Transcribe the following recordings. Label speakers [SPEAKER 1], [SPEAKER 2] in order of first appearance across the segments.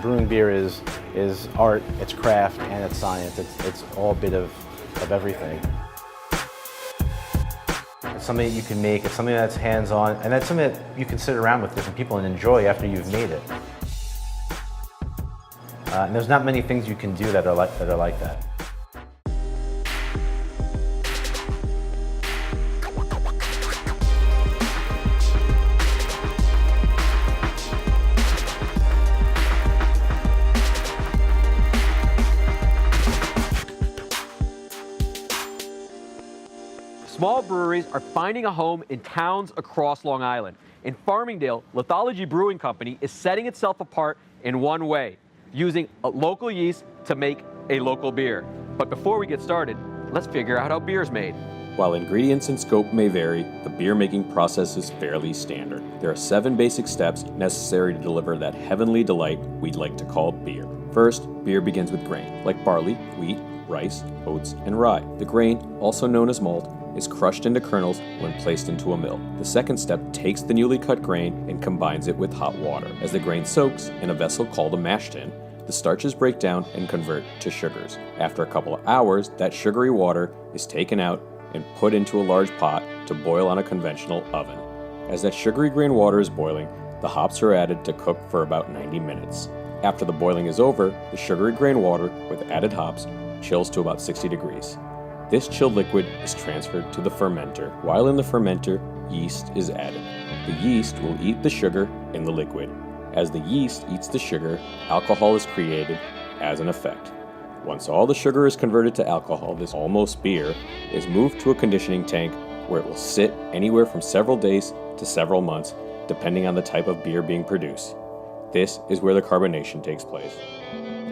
[SPEAKER 1] Brewing beer is art, it's craft, and it's science. It's all a bit of everything. It's something that you can make, it's something that's hands-on, and that's something that you can sit around with different people and enjoy after you've made it. And there's not many things you can do that are like that.
[SPEAKER 2] Small breweries are finding a home in towns across Long Island. In Farmingdale, Lithology Brewing Company is setting itself apart in one way, using a local yeast to make a local beer. But before we get started, let's figure out how beer is made.
[SPEAKER 3] While ingredients and scope may vary, the beer making process is fairly standard. There are 7 basic steps necessary to deliver that heavenly delight we'd like to call beer. First, beer begins with grain, like barley, wheat, rice, oats, and rye. The grain, also known as malt, is crushed into kernels when placed into a mill. The second step takes the newly cut grain and combines it with hot water. As the grain soaks in a vessel called a mash tun, the starches break down and convert to sugars. After a couple of hours, that sugary water is taken out and put into a large pot to boil on a conventional oven. As that sugary grain water is boiling, the hops are added to cook for about 90 minutes. After the boiling is over, the sugary grain water with added hops chills to about 60 degrees. This chilled liquid is transferred to the fermenter. While in the fermenter, yeast is added. The yeast will eat the sugar in the liquid. As the yeast eats the sugar, alcohol is created as an effect. Once all the sugar is converted to alcohol, this almost beer is moved to a conditioning tank where it will sit anywhere from several days to several months, depending on the type of beer being produced. This is where the carbonation takes place.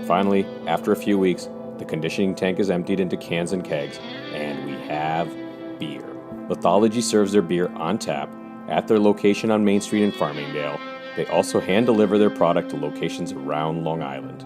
[SPEAKER 3] Finally, after a few weeks, the conditioning tank is emptied into cans and kegs, and we have beer. Lithology serves their beer on tap at their location on Main Street in Farmingdale. They also hand deliver their product to locations around Long Island.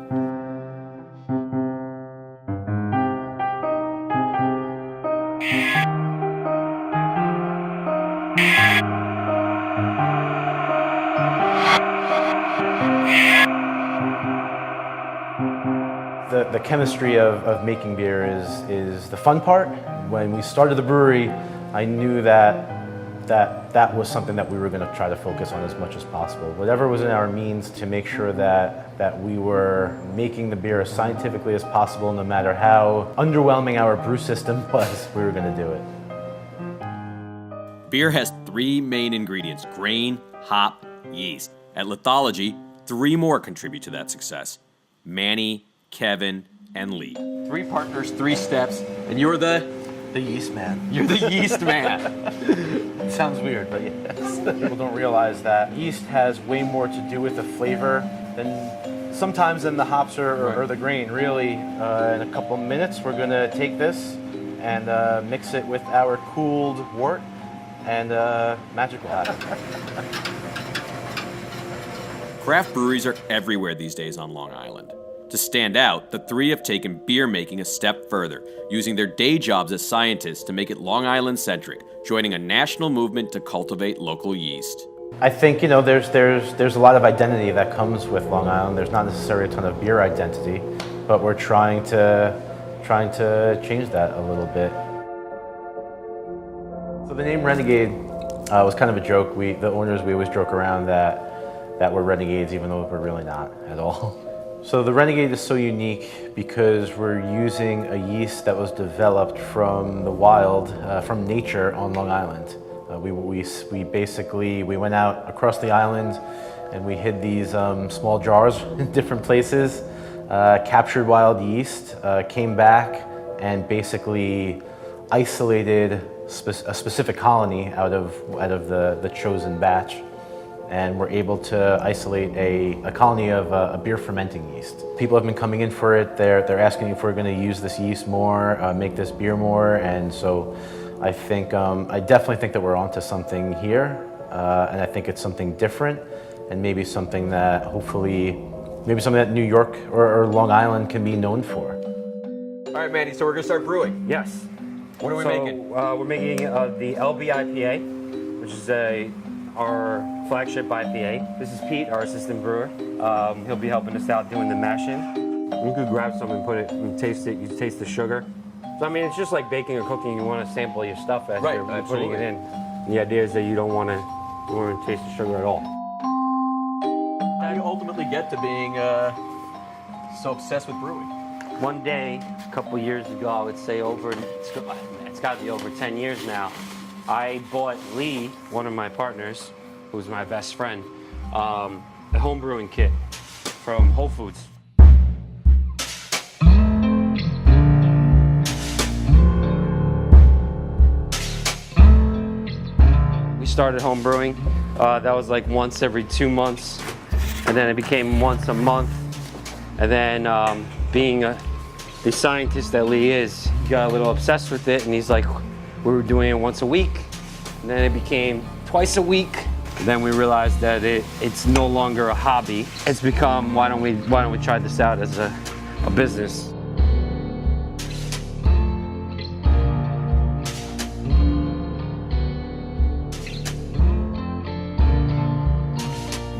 [SPEAKER 1] The chemistry of making beer is the fun part. When we started the brewery, I knew that was something that we were going to try to focus on as much as possible. Whatever was in our means to make sure that we were making the beer as scientifically as possible, no matter how underwhelming our brew system was, we were going to do it.
[SPEAKER 3] Beer has 3 main ingredients: grain, hop, yeast. At Lithology, 3 more contribute to that success: Manny, Kevin, and Lee.
[SPEAKER 2] 3 partners, 3 steps, and you're the
[SPEAKER 1] yeast man.
[SPEAKER 2] You're the yeast man.
[SPEAKER 1] It sounds weird, but yes. People don't realize that yeast has way more to do with the flavor than sometimes than the hops or the grain. Really, in a couple of minutes, we're gonna take this and mix it with our cooled wort, and magic will happen.
[SPEAKER 3] Craft breweries are everywhere these days on Long Island. To stand out, the 3 have taken beer making a step further, using their day jobs as scientists to make it Long Island-centric, joining a national movement to cultivate local yeast.
[SPEAKER 1] I think, there's a lot of identity that comes with Long Island. There's not necessarily a ton of beer identity, but we're trying to change that a little bit. So the name Renegade was kind of a joke. The owners, we always joke around that we're renegades, even though we're really not at all. So the Renegade is so unique because we're using a yeast that was developed from the wild, from nature on Long Island. We basically went out across the island and we hid these small jars in different places, captured wild yeast, came back and basically isolated a specific colony out of the chosen batch. And we're able to isolate a colony of a beer fermenting yeast. People have been coming in for it. They're asking if we're going to use this yeast more, make this beer more, and so I definitely think that we're onto something here, and I think it's something different, and maybe something that New York or Long Island can be known for.
[SPEAKER 2] All right, Manny, so we're going to start brewing.
[SPEAKER 4] Yes.
[SPEAKER 2] What are we making?
[SPEAKER 4] We're making the LB IPA, which is our flagship IPA. This is Pete, our assistant brewer. He'll be helping us out doing the mashing. You could grab some and put it and taste it. You taste the sugar. So I mean, it's just like baking or cooking. You want to sample your stuff as you're putting it in. The idea is that you don't want to taste the sugar at all.
[SPEAKER 2] How do you ultimately get to being so obsessed with brewing?
[SPEAKER 4] One day, a couple years ago, I would say it's got to be over 10 years now, I bought Lee, one of my partners, who's my best friend, a home brewing kit from Whole Foods. We started home brewing. That was like once every 2 months, and then it became once a month. And then being the scientist that Lee is, he got a little obsessed with it, and he's like, we were doing it once a week, and then it became twice a week. And then we realized that it's no longer a hobby. It's become, why don't we try this out as a business?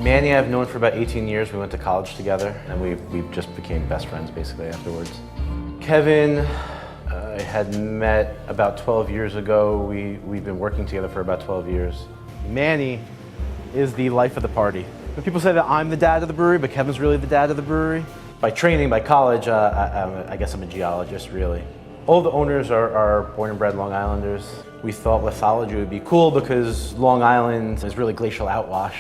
[SPEAKER 1] Manny I've known for about 18 years. We went to college together, and we just became best friends basically afterwards. Kevin, I had met about 12 years ago. We've been working together for about 12 years. Manny is the life of the party. When people say that I'm the dad of the brewery, but Kevin's really the dad of the brewery. By training, by college, I guess I'm a geologist, really. All the owners are born and bred Long Islanders. We thought lithology would be cool because Long Island is really glacial outwash,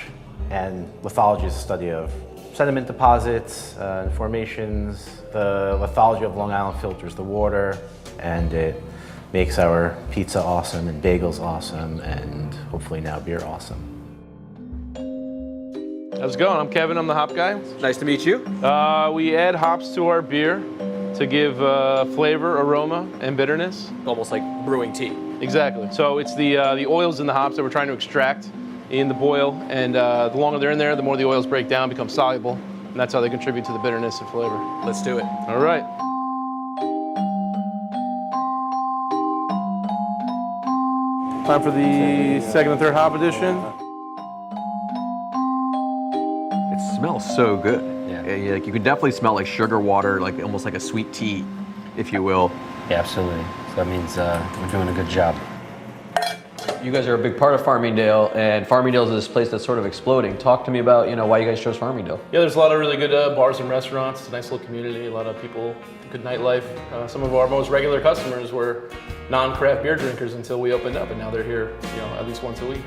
[SPEAKER 1] and lithology is a study of sediment deposits and formations. The lithology of Long Island filters the water, and it makes our pizza awesome and bagels awesome, and hopefully now beer awesome.
[SPEAKER 5] How's it going? I'm Kevin, I'm the hop guy.
[SPEAKER 2] Nice to meet you.
[SPEAKER 5] We add hops to our beer to give flavor, aroma, and bitterness.
[SPEAKER 2] Almost like brewing tea.
[SPEAKER 5] Exactly. So it's the oils in the hops that we're trying to extract in the boil, and the longer they're in there, the more the oils break down, become soluble, and that's how they contribute to the bitterness and flavor.
[SPEAKER 2] Let's do it.
[SPEAKER 5] All right. Time for the second and third hop addition.
[SPEAKER 2] It smells so good. Yeah, like you can definitely smell like sugar water, like almost like a sweet tea, if you will.
[SPEAKER 4] Yeah, absolutely. So that means we're doing a good job.
[SPEAKER 2] You guys are a big part of Farmingdale, and Farmingdale is this place that's sort of exploding. Talk to me about, why you guys chose Farmingdale.
[SPEAKER 5] Yeah, there's a lot of really good bars and restaurants. It's a nice little community, a lot of people, good nightlife. Some of our most regular customers were non-craft beer drinkers until we opened up, and now they're here, at least once a week.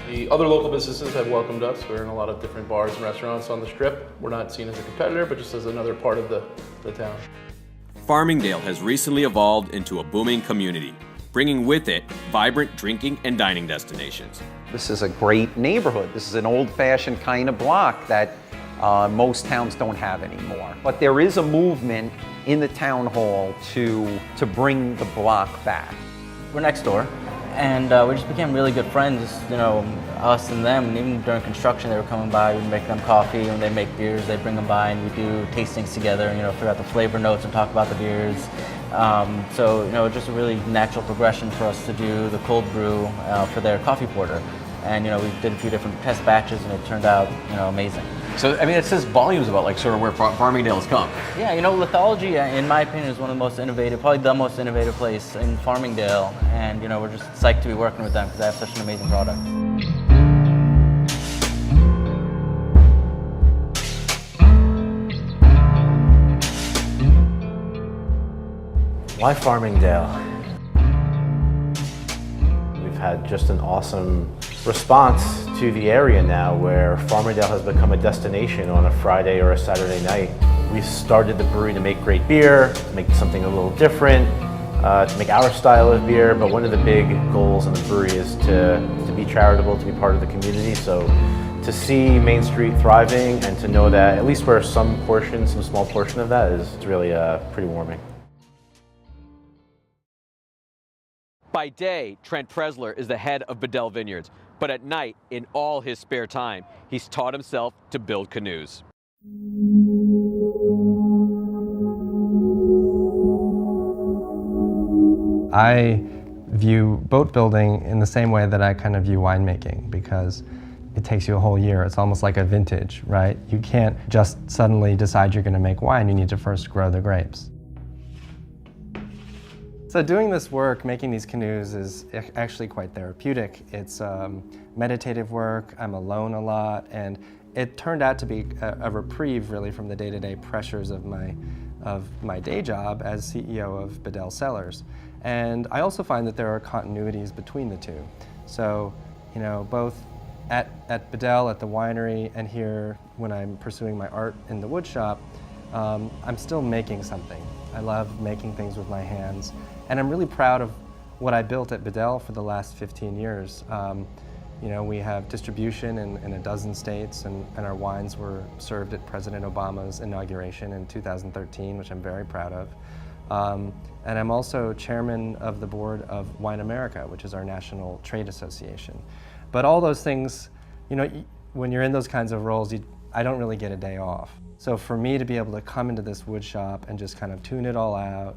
[SPEAKER 5] The other local businesses have welcomed us. We're in a lot of different bars and restaurants on the Strip. We're not seen as a competitor, but just as another part of the town.
[SPEAKER 3] Farmingdale has recently evolved into a booming community, bringing with it vibrant drinking and dining destinations.
[SPEAKER 6] This is a great neighborhood. This is an old-fashioned kind of block that most towns don't have anymore. But there is a movement in the town hall to bring the block back.
[SPEAKER 7] We're next door, and we just became really good friends, us and them. And even during construction, they were coming by, we'd make them coffee. When they make beers, they'd bring them by, and we'd do tastings together, figure out the flavor notes and talk about the beers. So, just a really natural progression for us to do the cold brew for their coffee porter. And, we did a few different test batches, and it turned out, amazing.
[SPEAKER 2] So, it says volumes about sort of where Farmingdale has come.
[SPEAKER 7] Yeah, Lithology, in my opinion, is one of the most innovative, probably the most innovative place in Farmingdale. And, we're just psyched to be working with them because they have such an amazing product.
[SPEAKER 1] Why Farmingdale? We've had just an awesome response to the area now, where Farmingdale has become a destination on a Friday or a Saturday night. We started the brewery to make great beer, to make something a little different, to make our style of beer, but one of the big goals in the brewery is to be charitable, to be part of the community. So to see Main Street thriving and to know that at least we're some small portion of that is really pretty warming.
[SPEAKER 2] By day, Trent Presler is the head of Bedell Vineyards, but at night, in all his spare time, he's taught himself to build canoes.
[SPEAKER 8] I view boat building in the same way that I kind of view winemaking, because it takes you a whole year. It's almost like a vintage, right? You can't just suddenly decide you're going to make wine. You need to first grow the grapes. So doing this work, making these canoes, is actually quite therapeutic. It's meditative work. I'm alone a lot, and it turned out to be a reprieve, really, from the day-to-day pressures of my day job as CEO of Bedell Cellars. And I also find that there are continuities between the two. So, you know, both at Bedell, at the winery, and here when I'm pursuing my art in the wood shop, I'm still making something. I love making things with my hands, and I'm really proud of what I built at Bedell for the last 15 years. You know, we have distribution in a dozen states, and our wines were served at President Obama's inauguration in 2013, which I'm very proud of. And I'm also chairman of the board of Wine America, which is our national trade association. But all those things, you know, when you're in those kinds of roles, I don't really get a day off. So for me to be able to come into this wood shop and just kind of tune it all out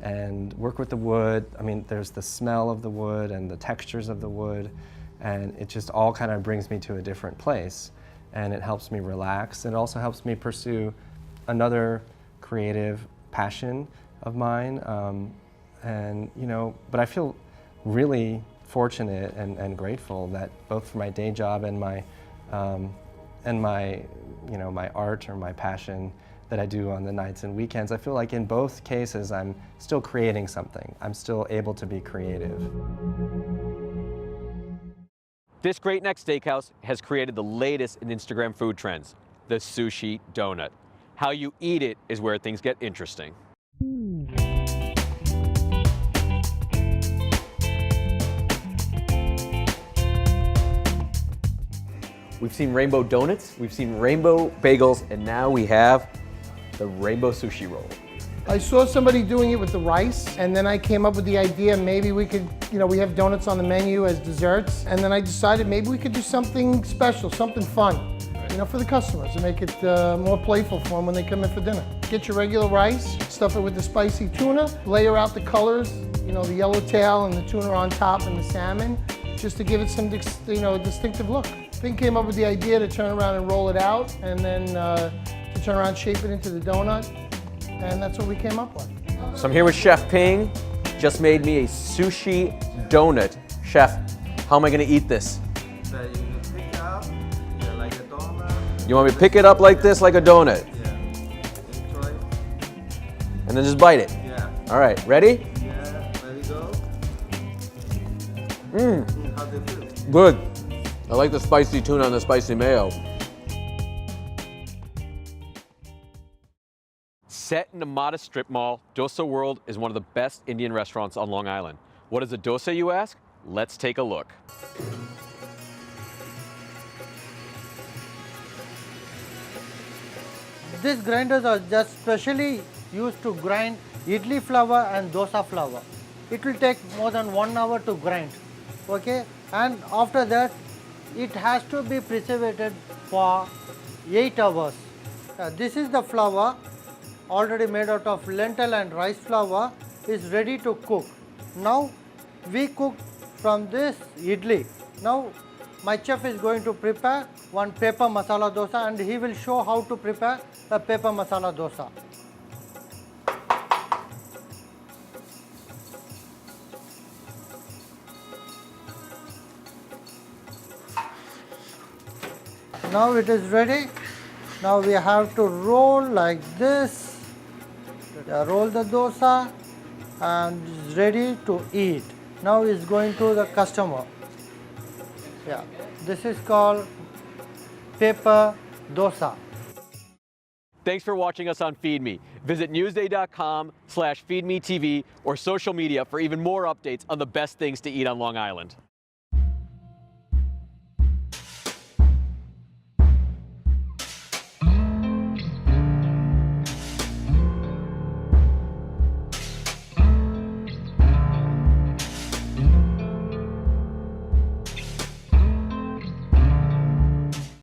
[SPEAKER 8] and work with the wood, I mean, there's the smell of the wood and the textures of the wood, and it just all kind of brings me to a different place. And it helps me relax. It also helps me pursue another creative passion of mine. And, you know, but I feel really fortunate and grateful that both for my day job and my you know, my art or my passion that I do on the nights and weekends, I feel like in both cases I'm still creating something. I'm still able to be creative.
[SPEAKER 2] This Great Neck Steakhouse has created the latest in Instagram food trends, the sushi donut. How you eat it is where things get interesting. We've seen rainbow donuts, we've seen rainbow bagels, and now we have the rainbow sushi roll.
[SPEAKER 9] I saw somebody doing it with the rice, and then I came up with the idea maybe we could, you know, we have donuts on the menu as desserts, and then I decided maybe we could do something special, something fun, you know, for the customers, to make it more playful for them when they come in for dinner. Get your regular rice, stuff it with the spicy tuna, layer out the colors, you know, the yellowtail and the tuna on top and the salmon, just to give it some, you know, distinctive look. Then came up with the idea to turn around and roll it out, and then to turn around, shape it into the donut, and that's what we came up with.
[SPEAKER 2] So I'm here with Chef Ping, just made me a sushi donut. Chef, how am I gonna eat this?
[SPEAKER 10] So you can pick it up like a donut.
[SPEAKER 2] You want me to pick it up like this, like a donut?
[SPEAKER 10] Yeah. Enjoy.
[SPEAKER 2] And then just bite it?
[SPEAKER 10] Yeah.
[SPEAKER 2] All right, ready?
[SPEAKER 10] Yeah. Ready go. How do you feel?
[SPEAKER 2] Good. I like the spicy tuna and the spicy mayo. Set in a modest strip mall, Dosa World is one of the best Indian restaurants on Long Island. What is a dosa, you ask? Let's take a look.
[SPEAKER 11] These grinders are just specially used to grind idli flour and dosa flour. It will take more than 1 hour to grind, okay? And after that, it has to be preservated for 8 hours. This is the flour, already made out of lentil and rice flour, is ready to cook. Now we cook from this idli. Now my chef is going to prepare one pepper masala dosa, and he will show how to prepare a pepper masala dosa. Now it is ready. Now we have to roll like this. Roll the dosa and it's ready to eat. Now it's going to the customer. Yeah, this is called pepper dosa.
[SPEAKER 2] Thanks for watching us on Feed Me. Visit newsday.com/feedmetv or social media for even more updates on the best things to eat on Long Island.